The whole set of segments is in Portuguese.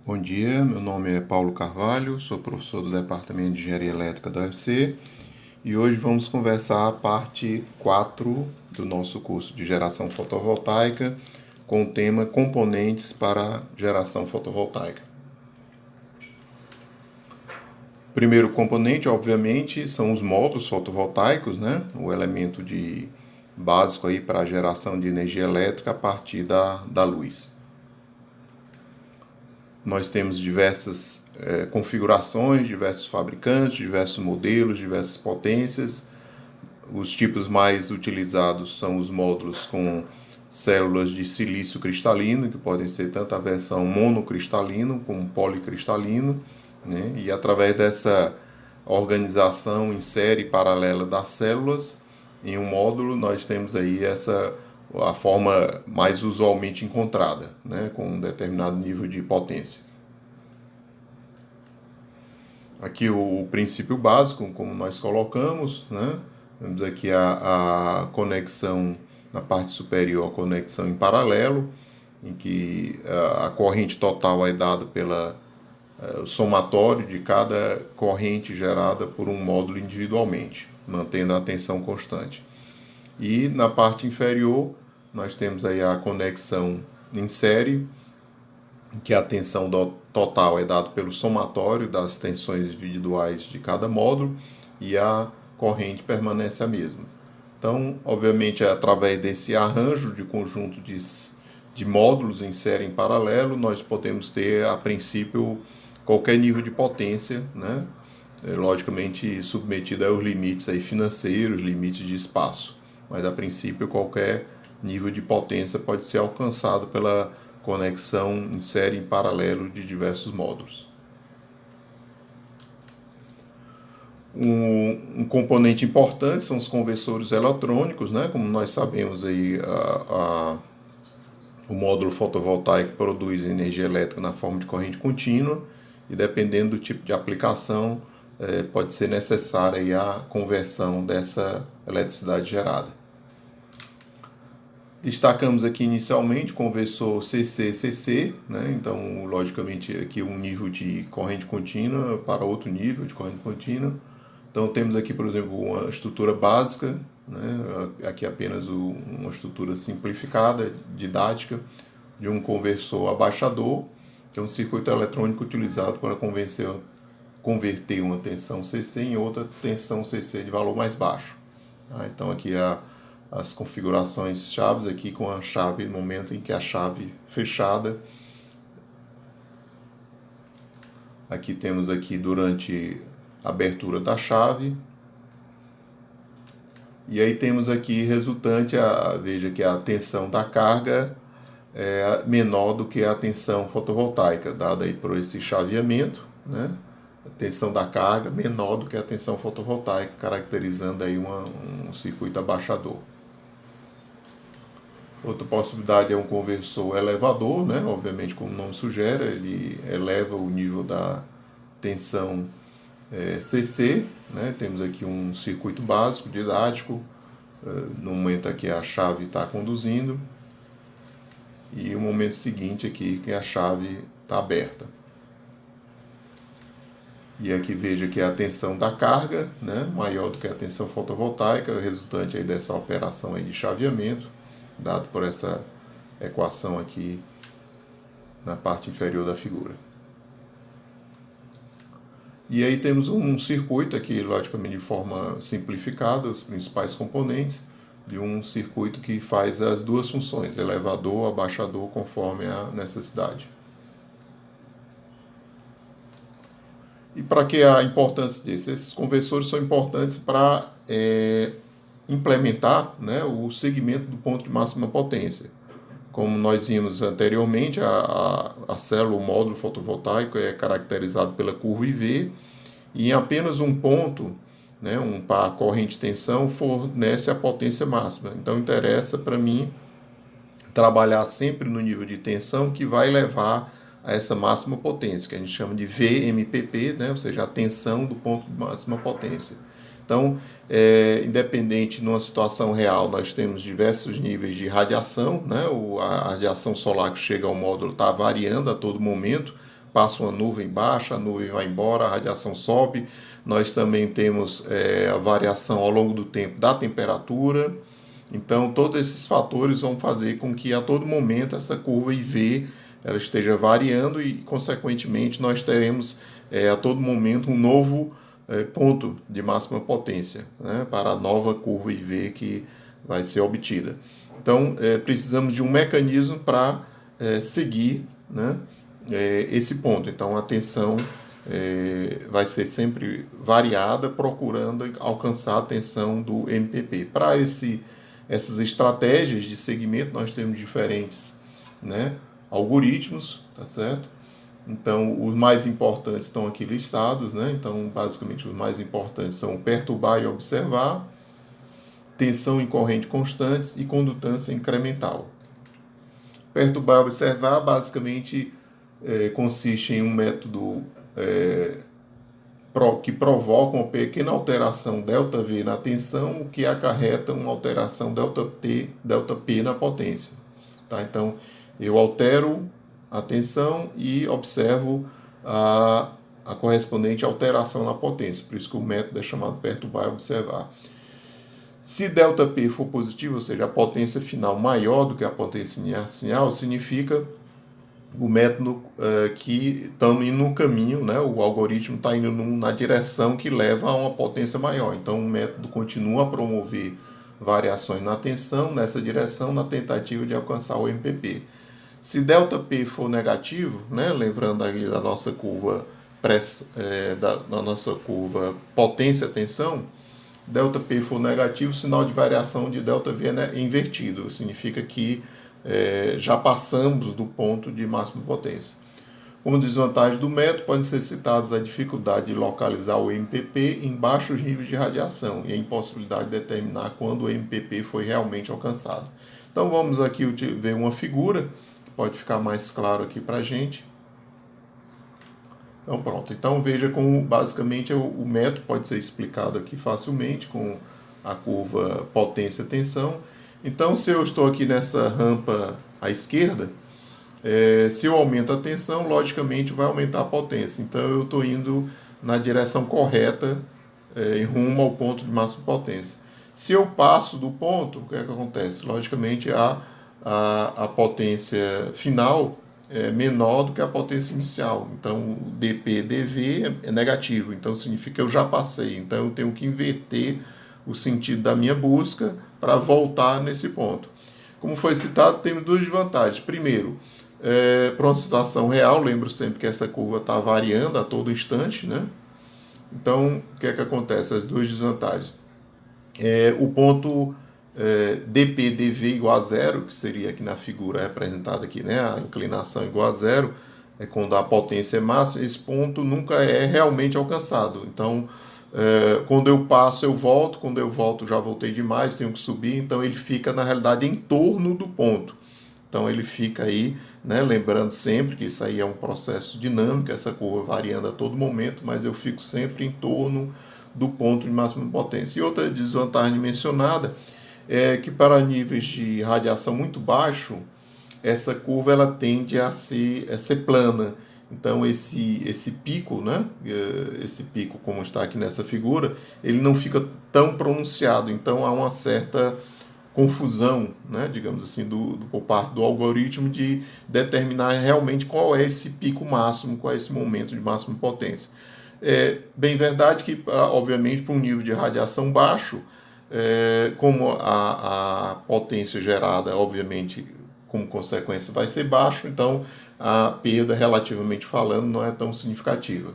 Bom dia, meu nome é Paulo Carvalho, sou professor do Departamento de Engenharia Elétrica da UFC e hoje vamos conversar a parte 4 do nosso curso de geração fotovoltaica com o tema componentes para geração fotovoltaica. O primeiro componente, obviamente, são os módulos fotovoltaicos, né? O elemento básico aí para a geração de energia elétrica a partir da luz. Nós temos diversas configurações, diversos fabricantes, diversos modelos, diversas potências. Os tipos mais utilizados são os módulos com células de silício cristalino, que podem ser tanto a versão monocristalino como policristalino, né? E através dessa organização em série paralela das células, em um módulo nós temos aí a forma mais usualmente encontrada, né, com um determinado nível de potência. Aqui o princípio básico, como nós colocamos, né, temos aqui a conexão na parte superior, a conexão em paralelo, em que a corrente total é dada pelo somatório de cada corrente gerada por um módulo individualmente, mantendo a tensão constante. E na parte inferior, nós temos aí a conexão em série, em que a tensão total é dada pelo somatório das tensões individuais de cada módulo e a corrente permanece a mesma. Então, obviamente, através desse arranjo de conjunto de módulos em série em paralelo, nós podemos ter, a princípio, qualquer nível de potência, né? Logicamente submetido aos limites aí financeiros, limites de espaço. Mas, a princípio, qualquer nível de potência pode ser alcançado pela conexão em série em paralelo de diversos módulos. Um componente importante são os conversores eletrônicos, né? Como nós sabemos aí, o módulo fotovoltaico produz energia elétrica na forma de corrente contínua e, dependendo do tipo de aplicação, pode ser necessária aí a conversão dessa eletricidade gerada. Destacamos aqui inicialmente o conversor CC-CC, né? Então, logicamente, aqui um nível de corrente contínua para outro nível de corrente contínua. Então, temos aqui, por exemplo, uma estrutura básica, né? Aqui apenas uma estrutura simplificada, didática, de um conversor abaixador, que é um circuito eletrônico utilizado para converter uma tensão CC em outra tensão CC de valor mais baixo. Então, aqui as configurações chaves aqui com a chave no momento em que a chave fechada. Aqui temos aqui durante a abertura da chave. E aí temos aqui resultante, veja que a tensão da carga é menor do que a tensão fotovoltaica, dada aí por esse chaveamento, né? A tensão da carga menor do que a tensão fotovoltaica, caracterizando aí um circuito abaixador. Outra possibilidade é um conversor elevador, né? Obviamente, como o nome sugere, ele eleva o nível da tensão CC, né? Temos aqui um circuito básico, didático, no momento aqui a chave está conduzindo, e o momento seguinte aqui que a chave está aberta. E aqui veja que a tensão da carga, né, maior do que a tensão fotovoltaica, resultante aí dessa operação aí de chaveamento, dado por essa equação aqui na parte inferior da figura. E aí temos um circuito aqui, logicamente de forma simplificada, os principais componentes de um circuito que faz as duas funções, elevador, abaixador, conforme a necessidade. E para que a importância disso? Esses conversores são importantes para implementar, né, o segmento do ponto de máxima potência. Como nós vimos anteriormente, a célula, o módulo fotovoltaico é caracterizado pela curva IV, e em apenas um ponto, né, um par corrente de tensão fornece a potência máxima. Então interessa para mim trabalhar sempre no nível de tensão que vai levar a essa máxima potência, que a gente chama de VMPP, né, ou seja, a tensão do ponto de máxima potência. Então, independente, numa situação real, nós temos diversos níveis de radiação, né? A radiação solar que chega ao módulo está variando a todo momento, passa uma nuvem baixa, a nuvem vai embora, a radiação sobe. Nós também temos a variação ao longo do tempo da temperatura. Então, todos esses fatores vão fazer com que a todo momento essa curva IV ela esteja variando e, consequentemente, nós teremos a todo momento um novo ponto de máxima potência, né, para a nova curva IV que vai ser obtida. Então, precisamos de um mecanismo para seguir, né, esse ponto. Então, a tensão vai ser sempre variada, procurando alcançar a tensão do MPP. Para essas estratégias de segmento, nós temos diferentes, né, algoritmos, tá certo? Então, os mais importantes estão aqui listados, né? Então, basicamente, os mais importantes são perturbar e observar, tensão em corrente constantes e condutância incremental. Perturbar e observar, basicamente, consiste em um método que provoca uma pequena alteração ΔV na tensão, o que acarreta uma alteração ΔP na potência. Tá? Então, eu altero a tensão e observo a correspondente alteração na potência. Por isso que o método é chamado perturbar e observar. Se ΔP for positivo, ou seja, a potência final maior do que a potência inicial, significa o método que estamos indo no caminho, né? O algoritmo está indo na direção que leva a uma potência maior. Então, o método continua a promover variações na tensão nessa direção, na tentativa de alcançar o MPP. Se ΔP for negativo, né? Lembrando aí da nossa curva da nossa curva potência-tensão, ΔP for negativo, o sinal de variação de ΔV é invertido. Significa que já passamos do ponto de máxima potência. Como desvantagem do método, podem ser citadas a dificuldade de localizar o MPP em baixos níveis de radiação e a impossibilidade de determinar quando o MPP foi realmente alcançado. Então vamos aqui ver uma figura, que pode ficar mais claro aqui para a gente. Então pronto, então veja como basicamente o método pode ser explicado aqui facilmente com a curva potência-tensão. Então, se eu estou aqui nessa rampa à esquerda, se eu aumento a tensão, logicamente vai aumentar a potência. Então, eu estou indo na direção correta, em rumo ao ponto de máxima potência. Se eu passo do ponto, o que é que acontece? Logicamente, a potência final é menor do que a potência inicial. Então, o dP/dV é negativo. Então, significa que eu já passei. Então, eu tenho que inverter o sentido da minha busca para voltar nesse ponto. Como foi citado, temos duas desvantagens. Primeiro, para uma situação real, lembro sempre que essa curva está variando a todo instante, né? Então, o que é que acontece? As duas desvantagens. O ponto dP/dV igual a zero, que seria aqui na figura representada aqui, né? A inclinação igual a zero, é quando a potência é máxima, esse ponto nunca é realmente alcançado. Então, quando eu passo, eu volto, quando eu volto, já voltei demais, tenho que subir, então ele fica, na realidade, em torno do ponto. Então ele fica aí, né, lembrando sempre que isso aí é um processo dinâmico, essa curva variando a todo momento, mas eu fico sempre em torno do ponto de máxima potência. E outra desvantagem mencionada é que para níveis de radiação muito baixo, essa curva ela tende a ser plana. Então esse pico, né, esse pico como está aqui nessa figura, ele não fica tão pronunciado. Então há uma certa confusão, né, digamos assim, por parte do algoritmo de determinar realmente qual é esse pico máximo, qual é esse momento de máxima potência. É bem verdade que, obviamente, para um nível de radiação baixo, como a potência gerada, obviamente, como consequência, vai ser baixo, então a perda, relativamente falando, não é tão significativa.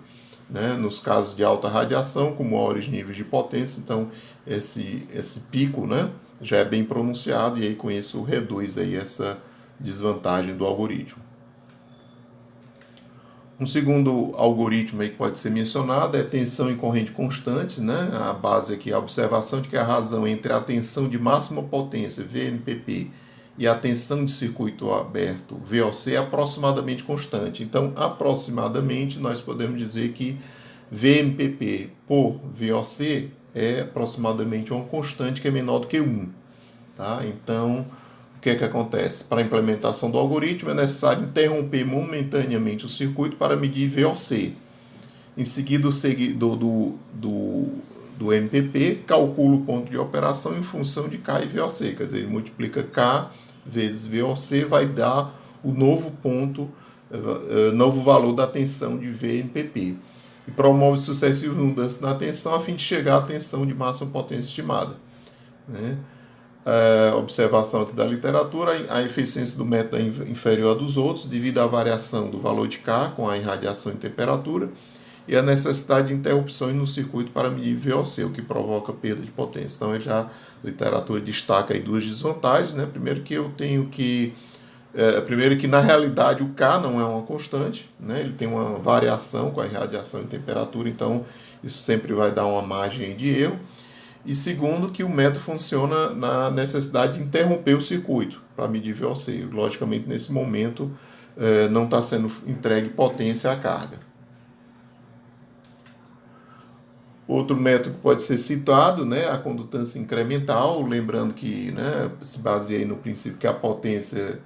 Né? Nos casos de alta radiação, com maiores níveis de potência, então esse pico, né, já é bem pronunciado e aí com isso reduz aí essa desvantagem do algoritmo. Um segundo algoritmo aí que pode ser mencionado é tensão em corrente constante, né? A base aqui é a observação de que a razão entre a tensão de máxima potência, VMPP, e a tensão de circuito aberto, VOC, é aproximadamente constante. Então, aproximadamente, nós podemos dizer que VMPP por VOC é aproximadamente uma constante que é menor do que 1. Tá? Então, o que é que acontece? Para a implementação do algoritmo é necessário interromper momentaneamente o circuito para medir VOC. Em seguida, o seguidor do MPP calcula o ponto de operação em função de K e VOC. Quer dizer, ele multiplica K vezes VOC, vai dar o novo ponto, novo valor da tensão de VMPP. E promove sucessivas mudanças na tensão a fim de chegar à tensão de máxima potência estimada. Né? Observação aqui da literatura, a eficiência do método é inferior à dos outros devido à variação do valor de K com a irradiação e temperatura e a necessidade de interrupções no circuito para medir VOC, o que provoca perda de potência. Então, a literatura destaca aí duas desvantagens, né? Primeiro que na realidade o K não é uma constante, né? Ele tem uma variação com a irradiação e temperatura, então isso sempre vai dar uma margem de erro. E segundo, que o método funciona na necessidade de interromper o circuito para medir VOC. Logicamente, nesse momento, não está sendo entregue potência à carga. Outro método que pode ser citado, né, a condutância incremental, lembrando que, né, se baseia no princípio que a potência,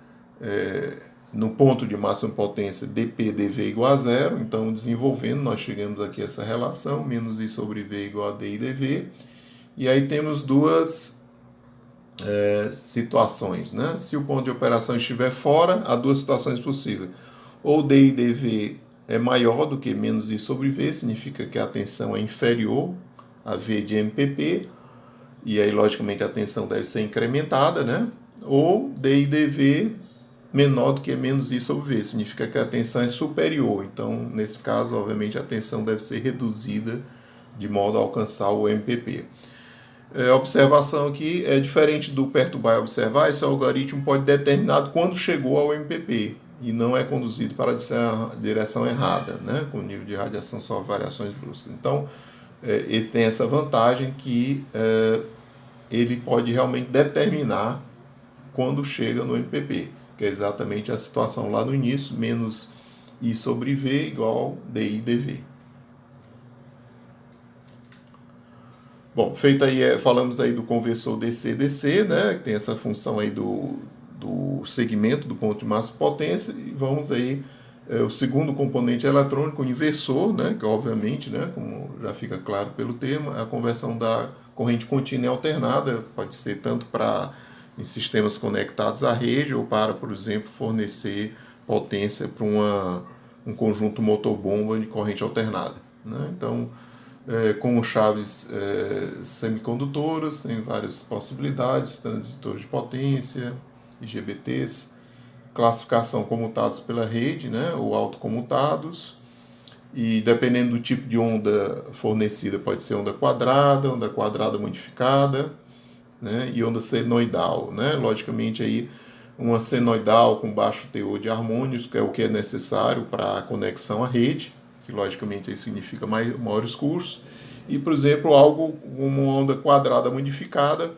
no ponto de máxima potência, dP/dV igual a zero. Então, desenvolvendo, nós chegamos aqui a essa relação, menos I sobre V igual a dI/dV. E aí temos duas situações, né? Se o ponto de operação estiver fora, há duas situações possíveis. Ou dI/dV é maior do que menos I sobre V, significa que a tensão é inferior a V de MPP, e aí, logicamente, a tensão deve ser incrementada, né? Ou dI/dV menor do que menos I sobre V, significa que a tensão é superior. Então, nesse caso, obviamente, a tensão deve ser reduzida de modo a alcançar o MPP. A observação aqui é diferente do perturbar e observar. Esse algoritmo pode determinar quando chegou ao MPP e não é conduzido para a direção errada, né? Com o nível de radiação sofre variações bruscas. Então, esse tem essa vantagem que ele pode realmente determinar quando chega no MPP, que é exatamente a situação lá no início, menos I sobre V igual dI/dV. Bom, feito aí, falamos aí do conversor DC-DC, né, que tem essa função aí do segmento do ponto de máxima potência, e vamos aí, o segundo componente eletrônico, o inversor, né, que obviamente, né, como já fica claro pelo termo, a conversão da corrente contínua e alternada, pode ser tanto para em sistemas conectados à rede ou para, por exemplo, fornecer potência para um conjunto motor-bomba de corrente alternada. Né? Então, com chaves semicondutoras, tem várias possibilidades, transitores de potência, IGBTs, classificação comutados pela rede, né, ou autocomutados, e dependendo do tipo de onda fornecida, pode ser onda quadrada modificada, né, e onda senoidal. Né? Logicamente, aí, uma senoidal com baixo teor de harmônios, que é o que é necessário para a conexão à rede, que logicamente aí significa maiores custos, e, por exemplo, algo como uma onda quadrada modificada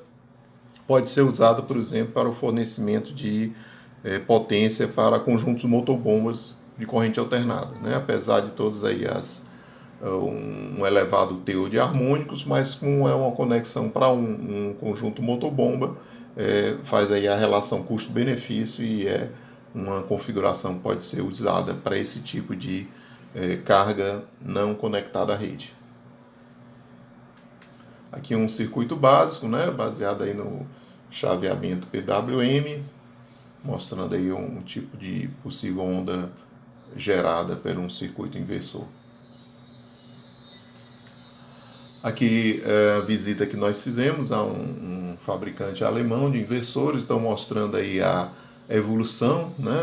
pode ser usada, por exemplo, para o fornecimento de potência para conjuntos motobombas de corrente alternada, né? Apesar de todas aí um elevado teor de harmônicos, mas como é uma conexão para um conjunto motobomba, faz aí a relação custo-benefício e é uma configuração que pode ser usada para esse tipo de carga não conectada à rede. Aqui um circuito básico, né, baseado aí no chaveamento PWM, mostrando aí um tipo de possível onda gerada por um circuito inversor. Aqui a visita que nós fizemos a um fabricante alemão de inversores, estão mostrando aí a evolução, né,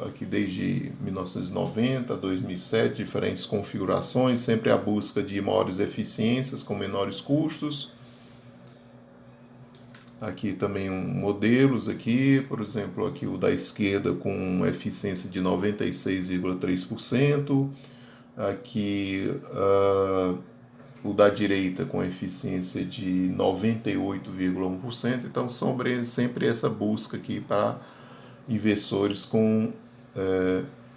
aqui desde 1990, 2007, diferentes configurações, sempre a busca de maiores eficiências com menores custos. Aqui também modelos aqui, por exemplo, aqui o da esquerda com eficiência de 96,3%, aqui o da direita com eficiência de 98,1%. Então, sempre essa busca aqui para inversores com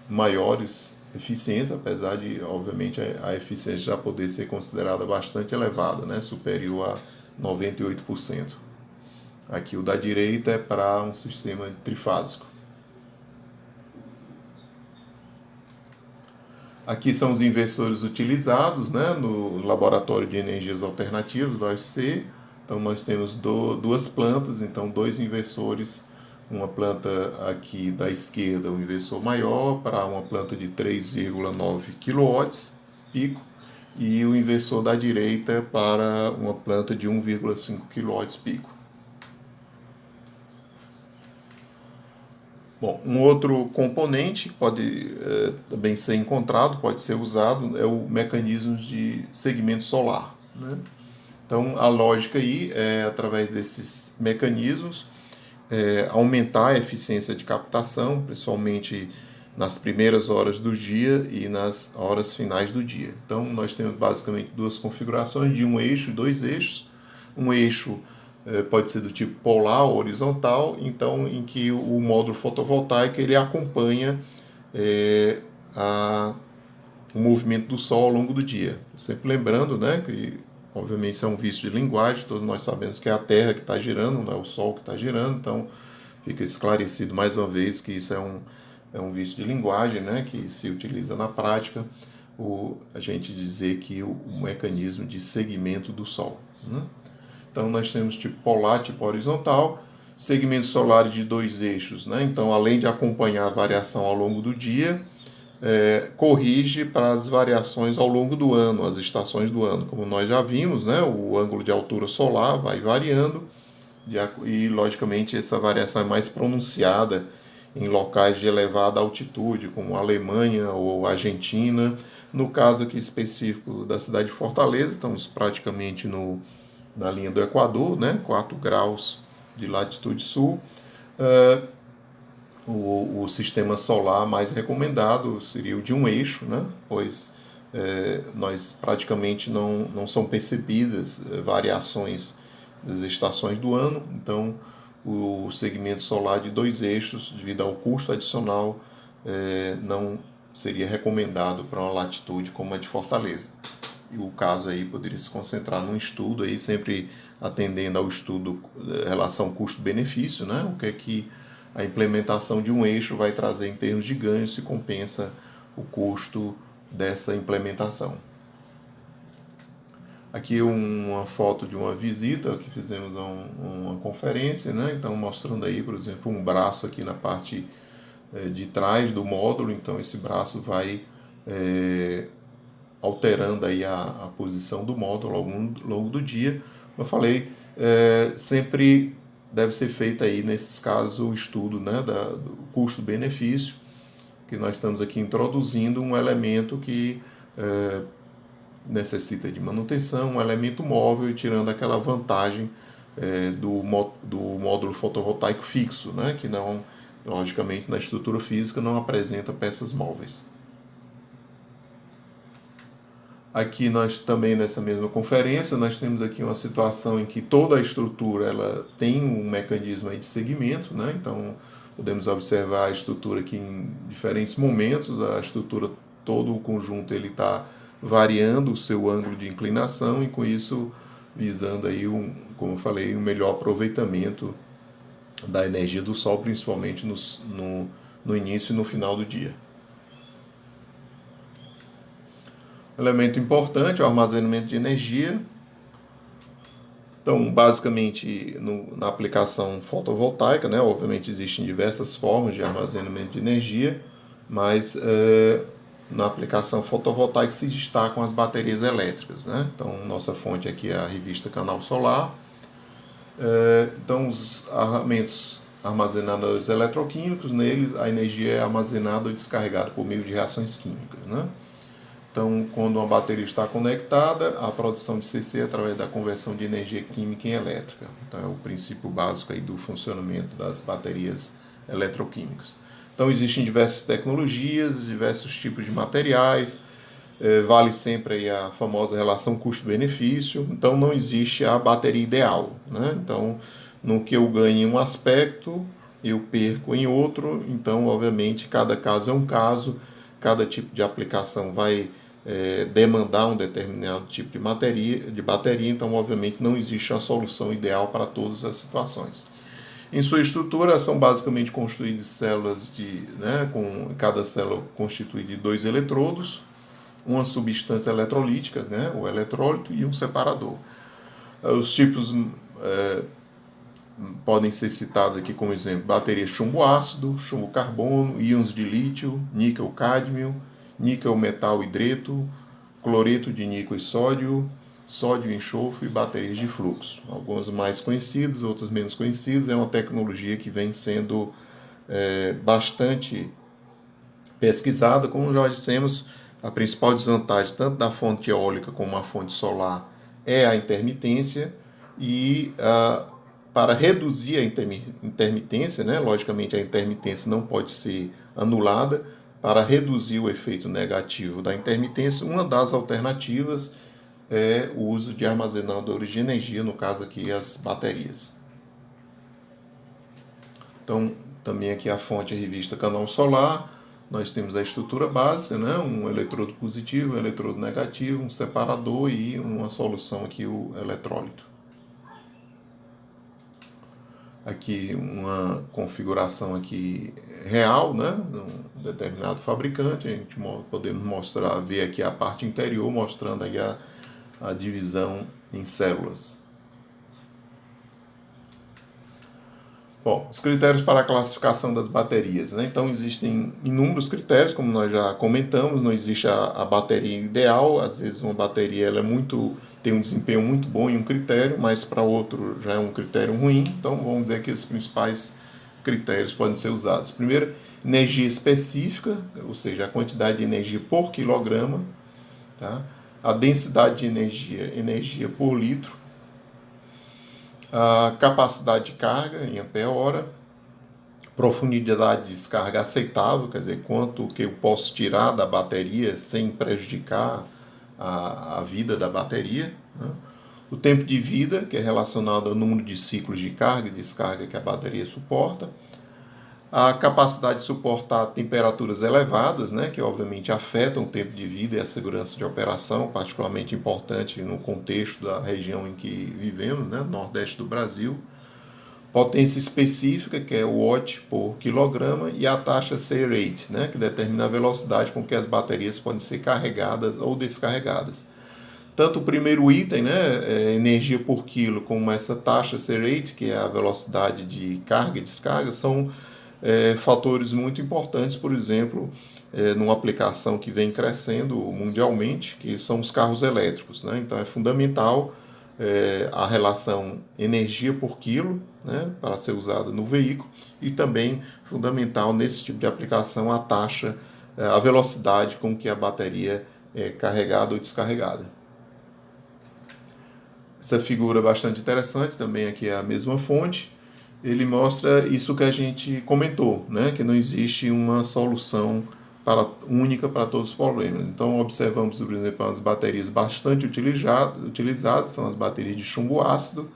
maiores eficiências, apesar de, obviamente, a eficiência já poder ser considerada bastante elevada, né? Superior a 98%. Aqui o da direita é para um sistema trifásico. Aqui são os inversores utilizados, né, no Laboratório de Energias Alternativas, da UFC. Então nós temos duas plantas, então dois inversores, uma planta aqui da esquerda, um inversor maior para uma planta de 3,9 kW pico, e o inversor da direita para uma planta de 1,5 kW pico. Bom, um outro componente que pode também ser encontrado, pode ser usado, é o mecanismo de segmento solar, né? Então, a lógica aí é, através desses mecanismos, aumentar a eficiência de captação, principalmente nas primeiras horas do dia e nas horas finais do dia. Então, nós temos basicamente duas configurações de um eixo e dois eixos. Um eixo pode ser do tipo polar ou horizontal, então em que o módulo fotovoltaico ele acompanha o movimento do Sol ao longo do dia. Sempre lembrando, né, que obviamente isso é um vício de linguagem, todos nós sabemos que é a Terra que está girando, não é o Sol que está girando, então fica esclarecido mais uma vez que isso é um vício de linguagem, né, que se utiliza na prática a gente dizer que o mecanismo de segmento do Sol, né? Então nós temos tipo polar, tipo horizontal, segmentos solares de dois eixos, né? Então além de acompanhar a variação ao longo do dia, corrige para as variações ao longo do ano, as estações do ano. Como nós já vimos, né? O ângulo de altura solar vai variando e logicamente essa variação é mais pronunciada em locais de elevada altitude, como Alemanha ou Argentina. No caso aqui específico da cidade de Fortaleza, estamos praticamente na linha do Equador, né? 4 graus de latitude sul. O sistema solar mais recomendado seria o de um eixo, né? Pois nós praticamente não são percebidas variações das estações do ano, então o segmento solar de dois eixos, devido ao custo adicional, não seria recomendado para uma latitude como a de Fortaleza. E o caso aí poderia se concentrar num estudo aí, sempre atendendo ao estudo relação custo-benefício, né? O que é que a implementação de um eixo vai trazer em termos de ganho, se compensa o custo dessa implementação. Aqui uma foto de uma visita que fizemos a uma conferência, né? Então mostrando aí, por exemplo, um braço aqui na parte de trás do módulo, então esse braço vai alterando aí a posição do módulo ao longo do dia. Como eu falei, sempre deve ser feito aí, nesses casos, o estudo, né, do custo-benefício, que nós estamos aqui introduzindo um elemento que necessita de manutenção, um elemento móvel, e tirando aquela vantagem do módulo fotovoltaico fixo, né, que não, logicamente, na estrutura física não apresenta peças móveis. Aqui nós também nessa mesma conferência nós temos aqui uma situação em que toda a estrutura ela tem um mecanismo aí de segmento, né? Então podemos observar a estrutura aqui em diferentes momentos, a estrutura, todo o conjunto ele está variando o seu ângulo de inclinação e com isso visando aí como eu falei, um melhor aproveitamento da energia do Sol, principalmente no início e no final do dia. Elemento importante, o armazenamento de energia. Então, basicamente, na aplicação fotovoltaica, né, obviamente existem diversas formas de armazenamento de energia, mas na aplicação fotovoltaica se destacam as baterias elétricas, né? Então, nossa fonte aqui é a revista Canal Solar. Então, os armamentos armazenadores eletroquímicos, neles a energia é armazenada ou descarregada por meio de reações químicas, né? Então, quando uma bateria está conectada, a produção de CC é através da conversão de energia química em elétrica. Então, é o princípio básico aí do funcionamento das baterias eletroquímicas. Então, existem diversas tecnologias, diversos tipos de materiais, vale sempre aí a famosa relação custo-benefício. Então, não existe a bateria ideal, né? Então, no que eu ganho em um aspecto, eu perco em outro. Então, obviamente, cada caso é um caso, cada tipo de aplicação vai demandar um determinado tipo de bateria, então obviamente não existe a solução ideal para todas as situações. Em sua estrutura são basicamente construídas células com cada célula constituída de 2 eletrodos, uma substância eletrolítica, o eletrólito, e um separador. Os tipos podem ser citados aqui como exemplo: bateria chumbo ácido, chumbo carbono, íons de lítio, níquel cádmio, níquel metal hidreto, cloreto de níquel e sódio, sódio e enxofre e baterias de fluxo. Algumas mais conhecidas, outras menos conhecidas. É uma tecnologia que vem sendo bastante pesquisada. Como já dissemos, a principal desvantagem tanto da fonte eólica como a fonte solar é a intermitência, e para reduzir a intermitência, logicamente a intermitência não pode ser anulada. Para reduzir o efeito negativo da intermitência, uma das alternativas é o uso de armazenadores de energia, no caso aqui as baterias. Então, também aqui a fonte é a revista Canal Solar. Nós temos a estrutura básica, um eletrodo positivo, um eletrodo negativo, um separador e uma solução aqui, o eletrólito. Aqui uma configuração aqui real, de um determinado fabricante. A gente podemos ver aqui a parte interior, mostrando aí a divisão em células. Bom, os critérios para a classificação das baterias, Então existem inúmeros critérios, como nós já comentamos. Não existe a bateria ideal. Às vezes uma bateria tem um desempenho muito bom em um critério, mas para outro já é um critério ruim. Então vamos dizer que os principais critérios podem ser usados. Primeiro, energia específica, ou seja, a quantidade de energia por quilograma, tá? A densidade de energia por litro, a capacidade de carga em ampere-hora, profundidade de descarga aceitável, quer dizer, quanto que eu posso tirar da bateria sem prejudicar a vida da bateria, O tempo de vida, que é relacionado ao número de ciclos de carga e descarga que a bateria suporta, a capacidade de suportar temperaturas elevadas, que obviamente afetam o tempo de vida e a segurança de operação, particularmente importante no contexto da região em que vivemos, Nordeste do Brasil. Potência específica, que é o watt por quilograma, e a taxa C-rate, que determina a velocidade com que as baterias podem ser carregadas ou descarregadas. Tanto o primeiro item, energia por quilo, como essa taxa C-rate, que é a velocidade de carga e descarga, são fatores muito importantes, por exemplo, numa aplicação que vem crescendo mundialmente, que são os carros elétricos. Então é fundamental a relação energia por quilo, para ser usada no veículo, e também fundamental nesse tipo de aplicação a taxa, a velocidade com que a bateria é carregada ou descarregada. Essa figura é bastante interessante, também aqui é a mesma fonte. Ele mostra isso que a gente comentou, que não existe uma solução única para todos os problemas. Então, observamos, por exemplo, as baterias bastante utilizadas, são as baterias de chumbo ácido.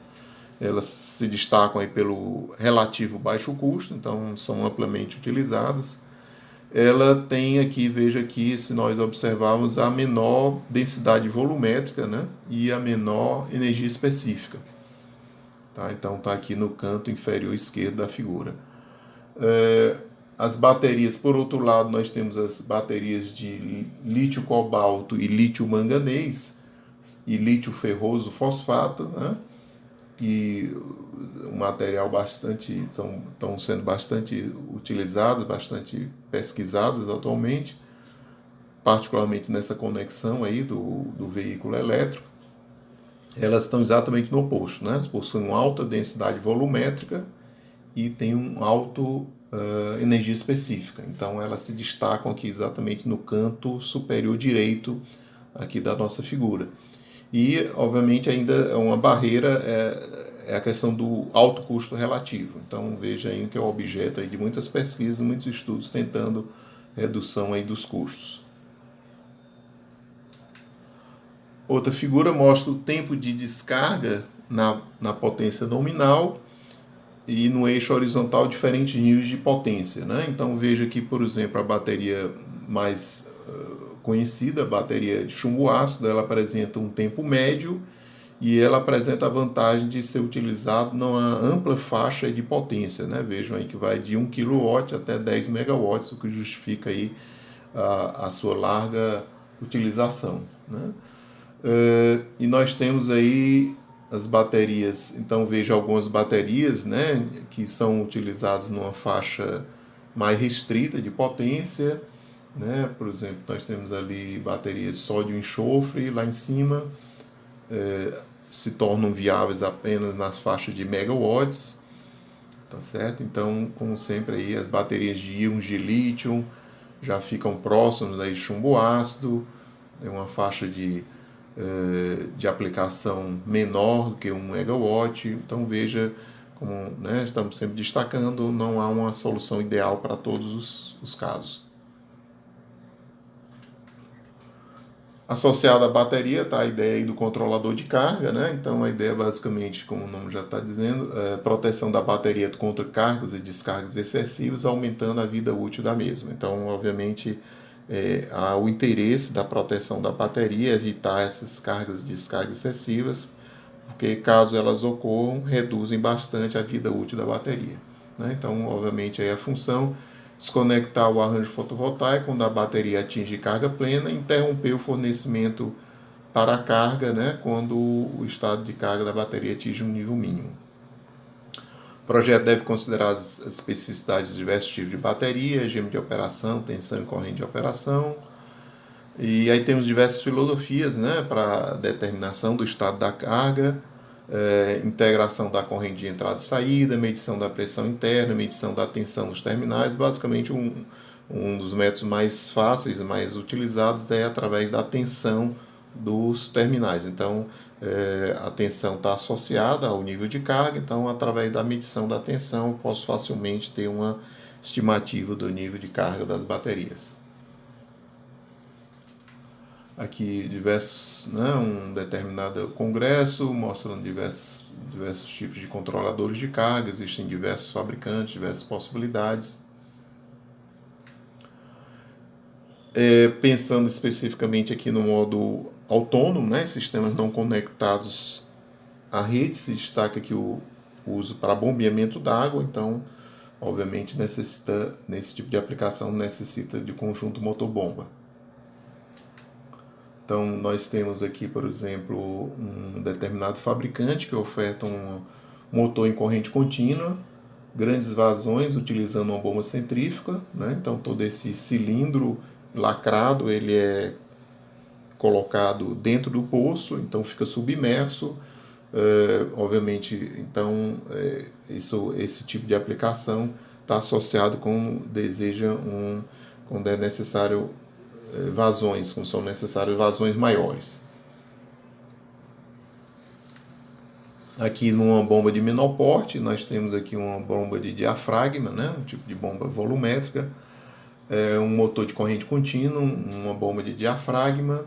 Elas se destacam aí pelo relativo baixo custo, então são amplamente utilizadas. Ela tem aqui, veja aqui, se nós observarmos, a menor densidade volumétrica, e a menor energia específica. Tá? Então está aqui no canto inferior esquerdo da figura. As baterias, por outro lado, nós temos as baterias de lítio-cobalto e lítio-manganês e lítio-ferroso fosfato, e um material estão sendo bastante utilizados, bastante pesquisados atualmente, particularmente nessa conexão aí do veículo elétrico. Elas estão exatamente no oposto, Elas possuem uma alta densidade volumétrica e têm um alto energia específica. Então elas se destacam aqui exatamente no canto superior direito aqui da nossa figura. E, obviamente, ainda é uma barreira é a questão do alto custo relativo. Então veja aí que é o objeto aí de muitas pesquisas, muitos estudos tentando redução aí dos custos. Outra figura mostra o tempo de descarga na potência nominal e no eixo horizontal diferentes níveis de potência. Então veja aqui, por exemplo, a bateria mais conhecida, a bateria de chumbo ácido. Ela apresenta um tempo médio e ela apresenta a vantagem de ser utilizado numa ampla faixa de potência, né? Vejam aí que vai de 1 kW até 10 megawatts, o que justifica aí a sua larga utilização, né? E nós temos aí as baterias. Então veja algumas baterias, né, que são utilizadas numa faixa mais restrita de potência, né? Por exemplo, nós temos ali baterias sódio e enxofre lá em cima, se tornam viáveis apenas nas faixas de megawatts, tá certo? Então, como sempre aí, as baterias de íons de lítio já ficam próximos aí de chumbo ácido, é uma faixa de aplicação menor do que 1 megawatt. Então veja como, né, estamos sempre destacando, não há uma solução ideal para todos os casos. Associada à bateria está a ideia aí do controlador de carga, né? Então a ideia basicamente, como o nome já está dizendo, é proteção da bateria contra cargas e descargas excessivas, aumentando a vida útil da mesma. Então, obviamente, há o interesse da proteção da bateria, evitar essas cargas e descargas excessivas, porque caso elas ocorram, reduzem bastante a vida útil da bateria, né? Então, obviamente, aí a função desconectar o arranjo fotovoltaico quando a bateria atinge carga plena, interromper o fornecimento para a carga, né, quando o estado de carga da bateria atinge um nível mínimo. O projeto deve considerar as especificidades de diversos tipos de bateria, regime de operação, tensão e corrente de operação. E aí temos diversas filosofias, né, para determinação do estado da carga, integração da corrente de entrada e saída, medição da pressão interna, medição da tensão dos terminais. Basicamente, um dos métodos mais fáceis, mais utilizados é através da tensão dos terminais. Então, a tensão está associada ao nível de carga, então, através da medição da tensão, eu posso facilmente ter uma estimativa do nível de carga das baterias. Aqui diversos, né, um determinado congresso mostrando diversos tipos de controladores de carga, existem diversos fabricantes, diversas possibilidades. Pensando especificamente aqui no modo autônomo, né, sistemas não conectados à rede, se destaca aqui o uso para bombeamento d'água. Então, obviamente, nesse tipo de aplicação necessita de conjunto motor-bomba. Então, nós temos aqui, por exemplo, um determinado fabricante que oferta um motor em corrente contínua, grandes vazões utilizando uma bomba centrífuga, né? Então, todo esse cilindro lacrado, ele é colocado dentro do poço, então fica submerso. Obviamente, então, esse tipo de aplicação está associado com quando é necessário vazões, como são necessárias vazões maiores. Aqui numa bomba de menor porte, nós temos aqui uma bomba de diafragma, né? Um tipo de bomba volumétrica, um motor de corrente contínua, uma bomba de diafragma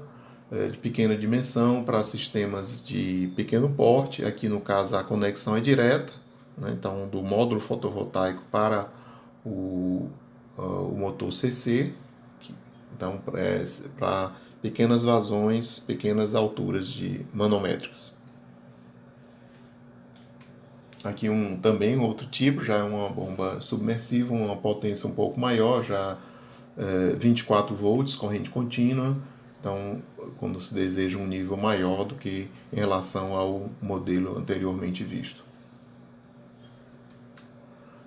de pequena dimensão para sistemas de pequeno porte. Aqui no caso a conexão é direta, né? Então do módulo fotovoltaico para o motor CC. Então, para pequenas vazões, pequenas alturas de manométricas. Aqui também outro tipo, já é uma bomba submersiva, uma potência um pouco maior, já 24 volts, corrente contínua. Então, quando se deseja um nível maior do que em relação ao modelo anteriormente visto.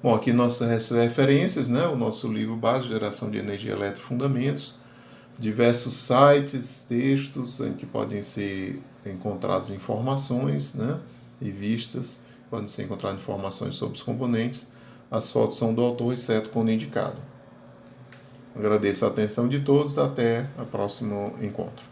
Bom, aqui nossas referências, né? O nosso livro base, Geração de Energia Elétrica Fundamentos, diversos sites, textos em que podem ser encontradas informações, né, revistas, podem ser encontradas informações sobre os componentes. As fotos são do autor, exceto quando indicado. Agradeço a atenção de todos, até o próximo encontro.